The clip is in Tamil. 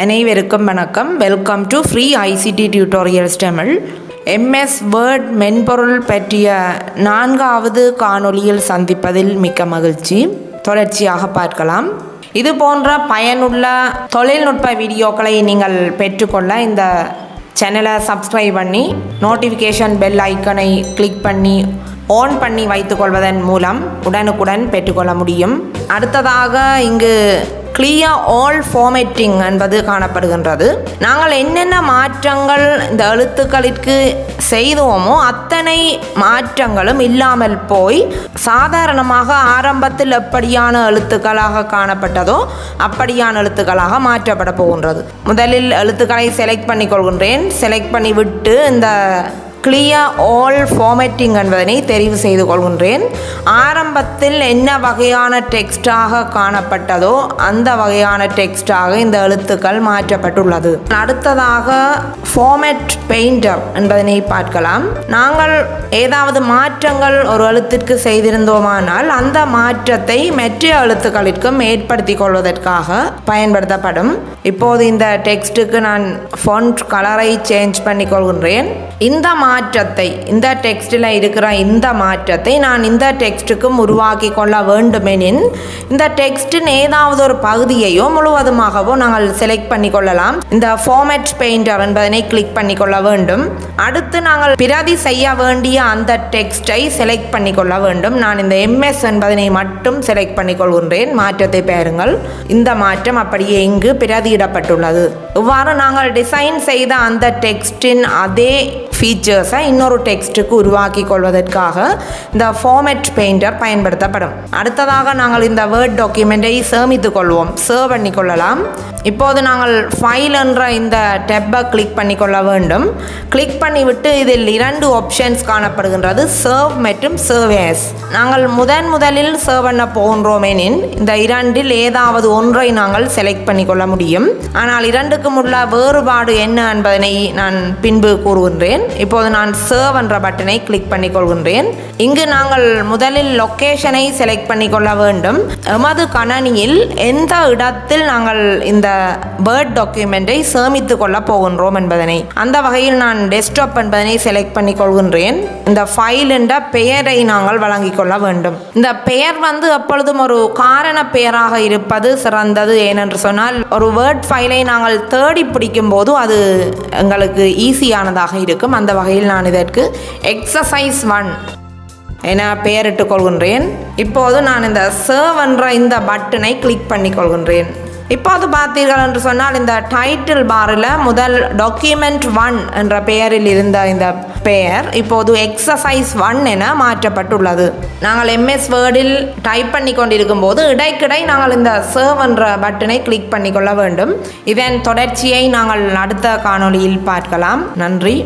அனைவருக்கும் வணக்கம். Welcome to free ICT tutorials Tamil. MS word மென்பொருள் பற்றிய 4வது காணொளியில் சந்திப்பதில் மிக்க மகிழ்ச்சி. தொடர்ச்சியாக பார்க்கலாம். இது போன்ற பயனுள்ள தொழில்நுட்ப வீடியோக்களை நீங்கள் பெற்றுக்கொள்ள இந்த சேனலை சப்ஸ்கிரைப் பண்ணி நோட்டிஃபிகேஷன் பெல் ஐக்கனை கிளிக் பண்ணி ஆன் பண்ணி வைத்துக்கொள்வதன் மூலம் உடனுக்குடன் பெற்றுக்கொள்ள முடியும். அடுத்ததாக இங்கு கிளியர் ஆல் ஃபார்மேட்டிங் என்பது காணப்படுகின்றது. நாங்கள் என்னென்ன மாற்றங்கள் இந்த எழுத்துக்களிற்கு செய்தோமோ அத்தனை மாற்றங்களும் இல்லாமல் போய் சாதாரணமாக ஆரம்பத்தில் எப்படியான எழுத்துக்களாக காணப்பட்டதோ அப்படியான எழுத்துக்களாக மாற்றப்பட போகின்றது. முதலில் எழுத்துக்களை செலக்ட் பண்ணி கொள்கின்றேன். செலக்ட் பண்ணி விட்டு இந்த கிளியர் ஆல் ஃபார்மேட்டிங் என்பதனை தெரிவு செய்து கொள்கின்றேன். ஆரம்பத்தில் என்ன வகையான டெக்ஸ்டாக காணப்பட்டதோ அந்த வகையான டெக்ஸ்டாக இந்த எழுத்துக்கள் மாற்றப்பட்டுள்ளது. அடுத்ததாக ஃபார்மேட் பெயிண்டர் என்பதனை பார்க்கலாம். நாங்கள் ஏதாவது மாற்றங்கள் ஒரு எழுத்திற்கு செய்திருந்தோமானால் அந்த மாற்றத்தை மற்ற எழுத்துக்களிற்கும் ஏற்படுத்தி கொள்வதற்காக பயன்படுத்தப்படும். இப்போது இந்த டெக்ஸ்ட்டுக்கு நான் ஃபாண்ட் கலரை சேஞ்ச் பண்ணி கொள்கின்றேன். இந்த மாற்றத்தை இந்த டெக்ஸ்டில் இருக்கிற இந்த மாற்றத்தை நான் இந்த டெக்ஸ்ட்டுக்கும் உருவாக்கி கொள்ள வேண்டுமெனின் இந்த டெக்ஸ்டின் ஏதாவது ஒரு பகுதியையோ முழுவதுமாகவோ நாங்கள் செலக்ட் பண்ணி கொள்ளலாம். இந்த ஃபார்மேட் பெயிண்டர் என்பதனை கிளிக் பண்ணி கொள்ள வேண்டும். அடுத்து நாங்கள் பிரதி செய்ய வேண்டிய அந்த டெக்ஸ்டை செலக்ட் பண்ணி கொள்ள வேண்டும். நான் இந்த MS என்பதனை மட்டும் செலக்ட் பண்ணி கொள்கின்றேன். மாற்றத்தை பாருங்கள். இந்த மாற்றம் அப்படியே இங்கு பிரதியிடப்பட்டுள்ளது. இவ்வாறு நாங்கள் டிசைன் செய்த அந்த டெக்ஸ்டின் அதே ஃபீச்சர்ஸை இன்னொரு டெக்ஸ்ட்டுக்கு உருவாக்கி கொள்வதற்காக இந்த ஃபார்மேட் பெயிண்டர் பயன்படுத்தப்படும். அடுத்ததாக நாங்கள் இந்த வேர்ட் டாக்குமெண்ட்டை சேமித்து கொள்வோம். சேவ் பண்ணி கொள்ளலாம். இப்போது நாங்கள் ஃபைல் என்ற இந்த டேப்பை கிளிக் பண்ணி கொள்ள வேண்டும். கிளிக் பண்ணிவிட்டு இதில் 2 ஆப்ஷன்ஸ் காணப்படுகின்றது, சேவ் மற்றும் சேவ் as. நாங்கள் முதலில் சேவ் பண்ண போகின்றோமெனின் இந்த 2இல் ஏதாவது ஒன்றை நாங்கள் செலக்ட் பண்ணி கொள்ள முடியும். ஆனால் 2க்கும் உள்ள வேறுபாடு என்ன என்பதனை நான் பின்பு கூறுகின்றேன். இப்போது நான் சேவ் என்ற பட்டனை கிளிக் பண்ணி கொள்கின்றேன். இங்கு நாங்கள் முதலில் லொக்கேஷனை செலக்ட் பண்ணி கொள்ள வேண்டும். எமது கணனியில் எந்த இடத்தில் நாங்கள் இந்த வேர்ட் டாக்குமெண்ட்டை சேமித்து கொள்ள போகின்றோம் என்பதனை, அந்த வகையில் நான் டெஸ்க்டாப் என்பதனை செலக்ட் பண்ணி கொள்கின்றேன். இந்த ஃபைல் என்ற பெயரை நாங்கள் வழங்கிக் கொள்ள வேண்டும். இந்த பெயர் எப்பொழுதும் ஒரு காரண பெயராக இருப்பது சிறந்தது. ஏனென்று சொன்னால் ஒரு வேர்ட் ஃபைலை நாங்கள் தேடி பிடிக்கும் போது அது எங்களுக்கு ஈஸியானதாக இருக்கும். அந்த வகையில் நான் இதற்கு எக்ஸசைஸ் 1 என பெயரிட்டுக் கொள்கின்றேன். இப்போது நான் இந்த சேவ் என்ற இந்த பட்டனை கிளிக் பண்ணி கொள்கின்றேன். இப்போது பார்த்தீர்கள் என்று சொன்னால் இந்த டைட்டில் பாரில் முதல் டாக்குமெண்ட் 1 என்ற பெயரில் இருந்த இந்த பெயர் இப்போது எக்ஸசைஸ் 1 என மாற்றப்பட்டுள்ளது. நாங்கள் MS வேர்டில் டைப் பண்ணி கொண்டிருக்கும் போது இடைக்கிடை நாங்கள் இந்த சேவ் என்ற பட்டனை கிளிக் பண்ணி கொள்ள வேண்டும். இதன் தொடர்ச்சியை நாங்கள் அடுத்த காணொளியில் பார்க்கலாம். நன்றி.